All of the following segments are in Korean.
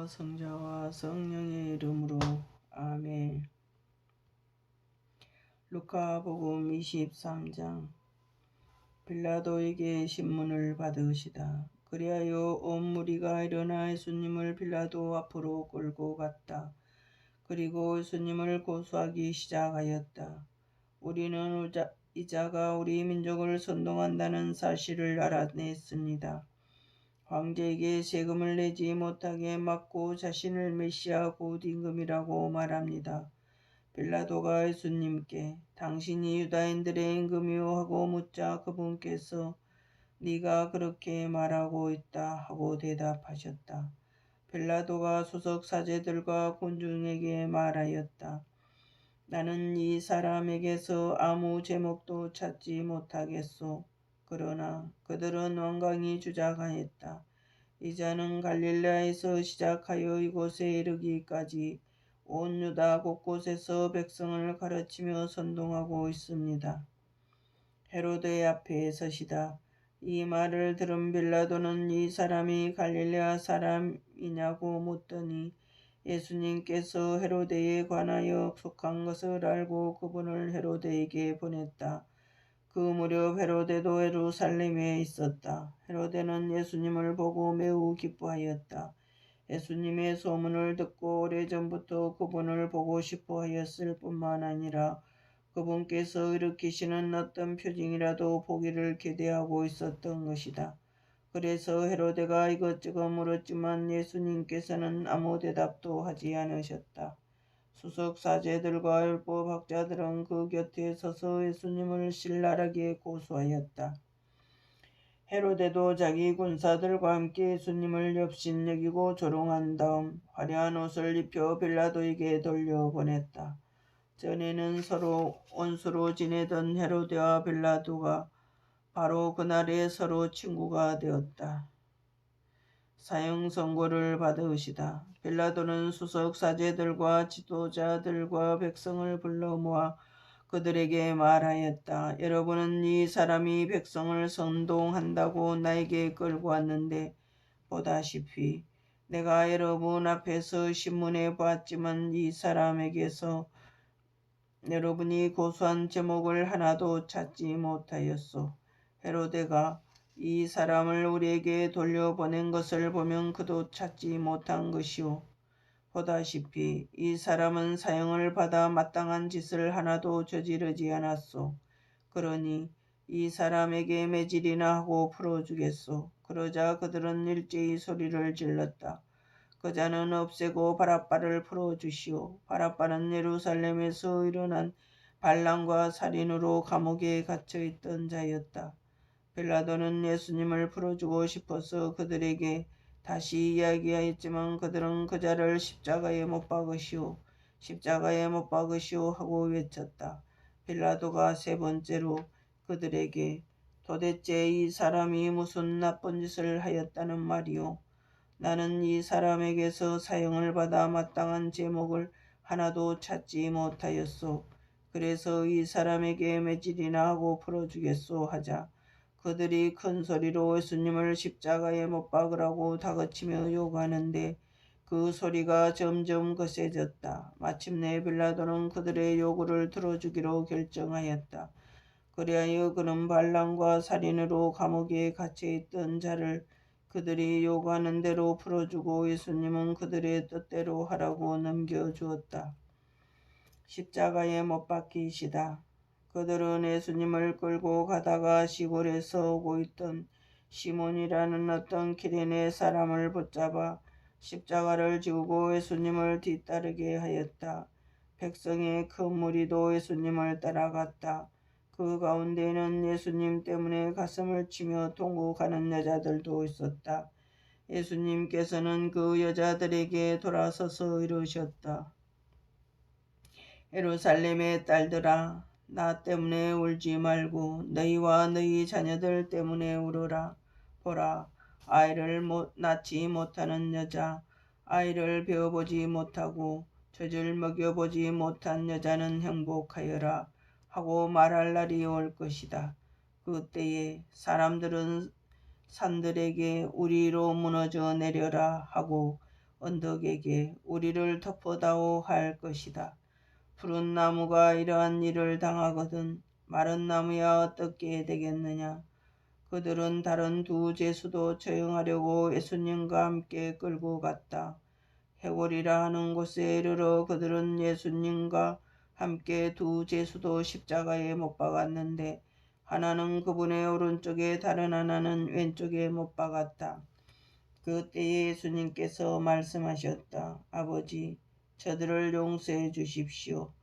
아버지와 성자와 성령의 이름으로 아멘. 루카복음 23장. 빌라도에게 신문을 받으시다. 그리하여 온 무리가 일어나 예수님을 빌라도 앞으로 끌고 갔다. 그리고 예수님을 고소하기 시작하였다. 우리는 이자가 우리 민족을 선동한다는 사실을 알아냈습니다. 황제에게 세금을 내지 못하게 막고 자신을 메시아 곧 임금이라고 말합니다. 빌라도가 예수님께 당신이 유다인들의 임금이요 하고 묻자 그분께서 네가 그렇게 말하고 있다 하고 대답하셨다. 빌라도가 수석 사제들과 군중에게 말하였다. 나는 이 사람에게서 아무 제목도 찾지 못하겠소. 그러나 그들은 완강히 주장하였다. 이 자는 갈릴레아에서 시작하여 이곳에 이르기까지 온 유다 곳곳에서 백성을 가르치며 선동하고 있습니다. 헤로데 앞에 서시다. 이 말을 들은 빌라도는 이 사람이 갈릴레아 사람이냐고 묻더니 예수님께서 헤로데에 관하여 속한 것을 알고 그분을 헤로데에게 보냈다. 그 무렵 헤로데도 예루살렘에 있었다. 헤로데는 예수님을 보고 매우 기뻐하였다. 예수님의 소문을 듣고 오래전부터 그분을 보고 싶어 하였을 뿐만 아니라 그분께서 일으키시는 어떤 표징이라도 보기를 기대하고 있었던 것이다. 그래서 헤로데가 이것저것 물었지만 예수님께서는 아무 대답도 하지 않으셨다. 수석 사제들과 율법 학자들은 그 곁에 서서 예수님을 신랄하게 고소하였다. 헤로데도 자기 군사들과 함께 예수님을 엽신여기고 조롱한 다음 화려한 옷을 입혀 빌라도에게 돌려보냈다. 전에는 서로 원수로 지내던 헤로데와 빌라도가 바로 그날에 서로 친구가 되었다. 사형 선고를 받으시다. 빌라도는 수석 사제들과 지도자들과 백성을 불러 모아 그들에게 말하였다. 여러분은 이 사람이 백성을 선동한다고 나에게 끌고 왔는데 보다시피 내가 여러분 앞에서 신문에 보았지만 이 사람에게서 여러분이 고소한 제목을 하나도 찾지 못하였소. 헤로데가 이 사람을 우리에게 돌려보낸 것을 보면 그도 찾지 못한 것이오. 보다시피 이 사람은 사형을 받아 마땅한 짓을 하나도 저지르지 않았소. 그러니 이 사람에게 매질이나 하고 풀어주겠소. 그러자 그들은 일제히 소리를 질렀다. 그 자는 없애고 바라바를 풀어주시오. 바라바는 예루살렘에서 일어난 반란과 살인으로 감옥에 갇혀있던 자였다. 빌라도는 예수님을 풀어주고 싶어서 그들에게 다시 이야기하였지만 그들은 그 자를 십자가에 못 박으시오. 십자가에 못 박으시오 하고 외쳤다. 빌라도가 세 번째로 그들에게 도대체 이 사람이 무슨 나쁜 짓을 하였다는 말이오. 나는 이 사람에게서 사형을 받아 마땅한 제목을 하나도 찾지 못하였소. 그래서 이 사람에게 매질이나 하고 풀어주겠소 하자 그들이 큰 소리로 예수님을 십자가에 못 박으라고 다그치며 요구하는데 그 소리가 점점 거세졌다. 마침내 빌라도는 그들의 요구를 들어주기로 결정하였다. 그리하여 그는 반란과 살인으로 감옥에 갇혀있던 자를 그들이 요구하는 대로 풀어주고 예수님은 그들의 뜻대로 하라고 넘겨주었다. 십자가에 못 박히시다. 그들은 예수님을 끌고 가다가 시골에서 오고 있던 시몬이라는 어떤 기레네 사람을 붙잡아 십자가를 지우고 예수님을 뒤따르게 하였다. 백성의 큰 무리도 예수님을 따라갔다. 그 가운데에는 예수님 때문에 가슴을 치며 통곡하는 여자들도 있었다. 예수님께서는 그 여자들에게 돌아서서 이르셨다. 예루살렘의 딸들아, 나 때문에 울지 말고 너희와 너희 자녀들 때문에 울어라. 보라, 아이를 낳지 못하는 여자, 아이를 배워보지 못하고 젖을 먹여보지 못한 여자는 행복하여라 하고 말할 날이 올 것이다. 그때에 사람들은 산들에게 우리로 무너져 내려라 하고 언덕에게 우리를 덮어다오 할 것이다. 푸른 나무가 이러한 일을 당하거든 마른 나무야 어떻게 되겠느냐. 그들은 다른 두 제수도 처형하려고 예수님과 함께 끌고 갔다. 해골이라 하는 곳에 이르러 그들은 예수님과 함께 두 제수도 십자가에 못 박았는데 하나는 그분의 오른쪽에 다른 하나는 왼쪽에 못 박았다. 그때에 예수님께서 말씀하셨다. 아버지, 저들을 용서해 주십시오.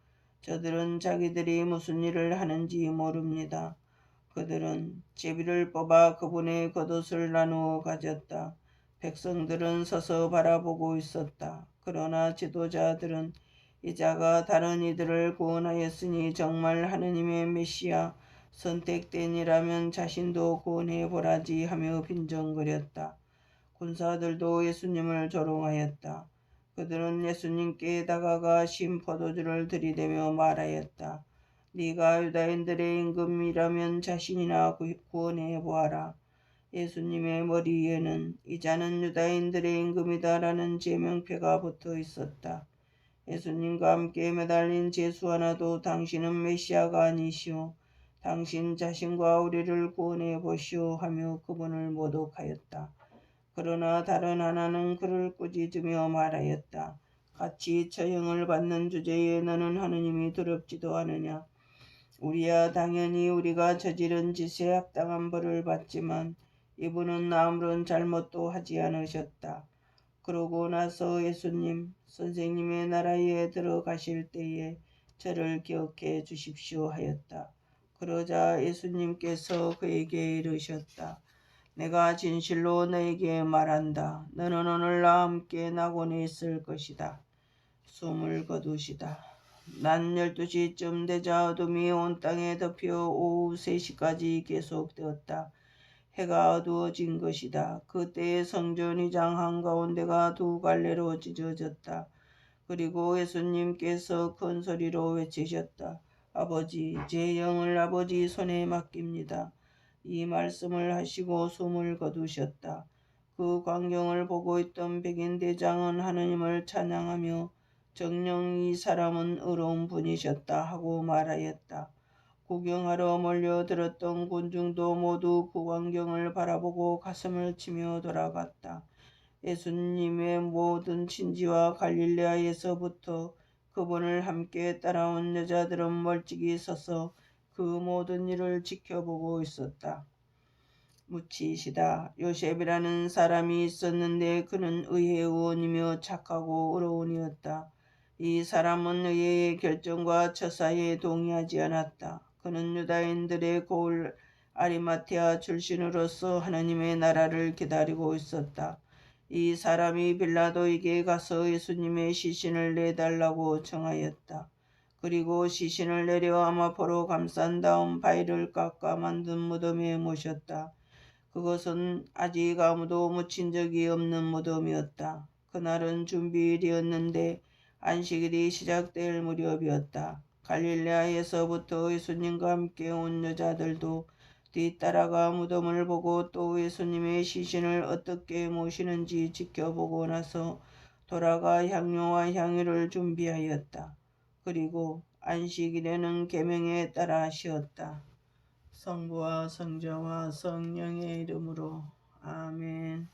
저들은 자기들이 무슨 일을 하는지 모릅니다. 그들은 제비를 뽑아 그분의 겉옷을 나누어 가졌다. 백성들은 서서 바라보고 있었다. 그러나 지도자들은 이 자가 다른 이들을 구원하였으니 정말 하느님의 메시아 선택된 이라면 자신도 구원해 보라지 하며 빈정거렸다. 군사들도 예수님을 조롱하였다. 그들은 예수님께 다가가 신 포도주를 들이대며 말하였다. 네가 유다인들의 임금이라면 자신이나 구원해 보아라. 예수님의 머리에는 이자는 유다인들의 임금이다라는 제명패가 붙어 있었다. 예수님과 함께 매달린 제수 하나도 당신은 메시아가 아니시오. 당신 자신과 우리를 구원해 보시오 하며 그분을 모독하였다. 그러나 다른 하나는 그를 꾸짖으며 말하였다. 같이 처형을 받는 주제에 너는 하느님이 두렵지도 않으냐. 우리야 당연히 우리가 저지른 짓에 합당한 벌을 받지만 이분은 아무런 잘못도 하지 않으셨다. 그러고 나서 예수님, 선생님의 나라에 들어가실 때에 저를 기억해 주십시오 하였다. 그러자 예수님께서 그에게 이르셨다. 내가 진실로 너에게 말한다. 너는 오늘 나와 함께 낙원에 있을 것이다. 숨을 거두시다. 낮 12시쯤 되자 어둠이 온 땅에 덮여 오후 3시까지 계속되었다. 해가 어두워진 것이다. 그때 성전의장 한가운데가 두 갈래로 찢어졌다. 그리고 예수님께서 큰 소리로 외치셨다. 아버지, 제 영을 아버지 손에 맡깁니다. 이 말씀을 하시고 숨을 거두셨다. 그 광경을 보고 있던 백인 대장은 하느님을 찬양하며 정녕 이 사람은 의로운 분이셨다 하고 말하였다. 구경하러 몰려들었던 군중도 모두 그 광경을 바라보고 가슴을 치며 돌아갔다. 예수님의 모든 친지와 갈릴레아에서부터 그분을 함께 따라온 여자들은 멀찍이 서서 그 모든 일을 지켜보고 있었다. 묻히시다. 요셉이라는 사람이 있었는데 그는 의회 의원이며 착하고 의로운 이었다. 이 사람은 의회의 결정과 처사에 동의하지 않았다. 그는 유다인들의 고을 아리마테아 출신으로서 하나님의 나라를 기다리고 있었다. 이 사람이 빌라도에게 가서 예수님의 시신을 내달라고 청하였다. 그리고 시신을 내려 아마포로 감싼 다음 바위를 깎아 만든 무덤에 모셨다. 그것은 아직 아무도 묻힌 적이 없는 무덤이었다. 그날은 준비일이었는데 안식일이 시작될 무렵이었다. 갈릴레아에서부터 예수님과 함께 온 여자들도 뒤따라가 무덤을 보고 또 예수님의 시신을 어떻게 모시는지 지켜보고 나서 돌아가 향료와 향유를 준비하였다. 그리고 안식일에는 계명에 따라 쉬었다. 성부와 성자와 성령의 이름으로 아멘.